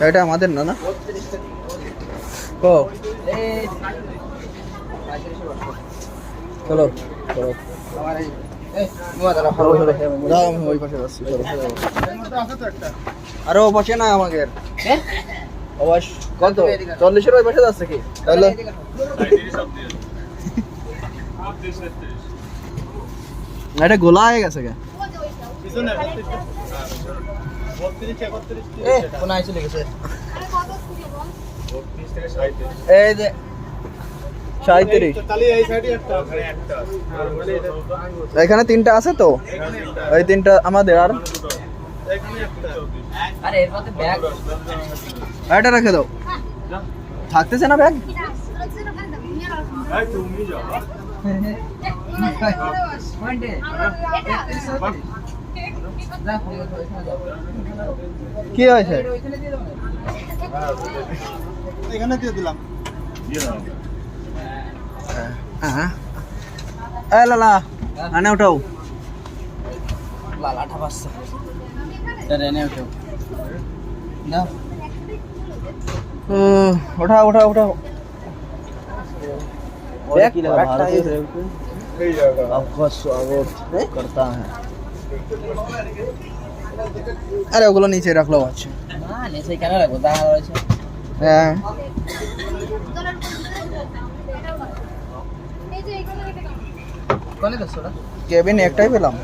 এটা আমাদের না না ও চলো চলো ওই পাশে যাচ্ছি আরে ও পাশে না আমাদের কত 40-এর ওই পাশে যাচ্ছে কি তাহলে এটা গোলা হয়ে গেছে কে এই যে 37 এখানে 3টা আছে তো এই 3টা আমাদের আর আরে এর মধ্যে ব্যাগ এটা রেখে দাও থাকতেছে না ব্যাগ কি হয়েছে এখানে দিয়ে দিলাম লালা আনে উঠাও লালাটা বাসছে এনে উঠাও দাও उठाओ उठाओ उठाओ आपका स्वागत करता है अरे ওগুলো নিচে রাখলো আছে না নিচে কেন রাখবো দাঁড়া রয়েছে হ্যাঁ এই যে এইগুলো কেটে দাও কোনে দছরা কেবিন একটাই পেলাম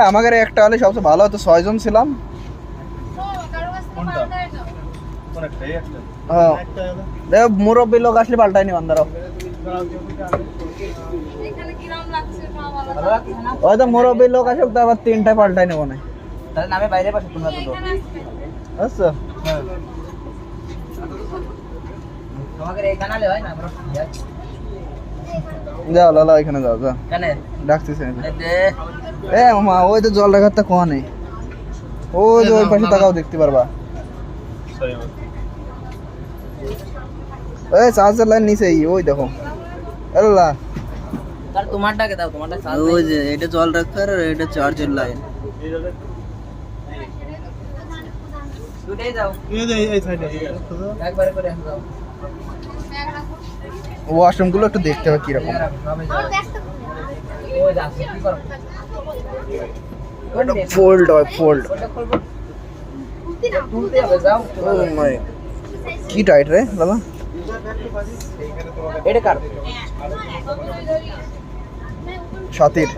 আমাদের একটা হলে সবচেয়ে ভালো হতো 6 জন ছিলাম মুরব্বী লোক আসলে পাল্টায়নি বান্দারও ওই তো মুরব্বী লোক আসুক তো আবার 3টায় পাল্টাই নেবো না তাহলে নামে বাইরে পাশে তোমরা তো আচ্ছা তোমাদের এই কানালে হয় না আমরা যাও লালা এখানে যাও যাও কেন ডাকতেছে এ মামা ওই তো জল রাখারটা কোয়া নেই ওই যে ওই পাশে তাকাও দেখতে পারবা এই চার্জার লাইন নিচেই ওই দেখো আল্লাহ তার তোমারটাকে দাও তোমারটা চার্জ ওই যে এটা জল রাখার আর এটা চার্জের লাইন দুটেই দাও এই সাইডে একবারে করে দাও ওয়াশরুম গুলো একটু দেখতে হবে কি রকম ওই যাচ্ছে কি করো ফোল্ড হয় ফোল্ড তুলতে হবে যাও ও মাই কি টাইট রে দাদা এটা কার সাথীর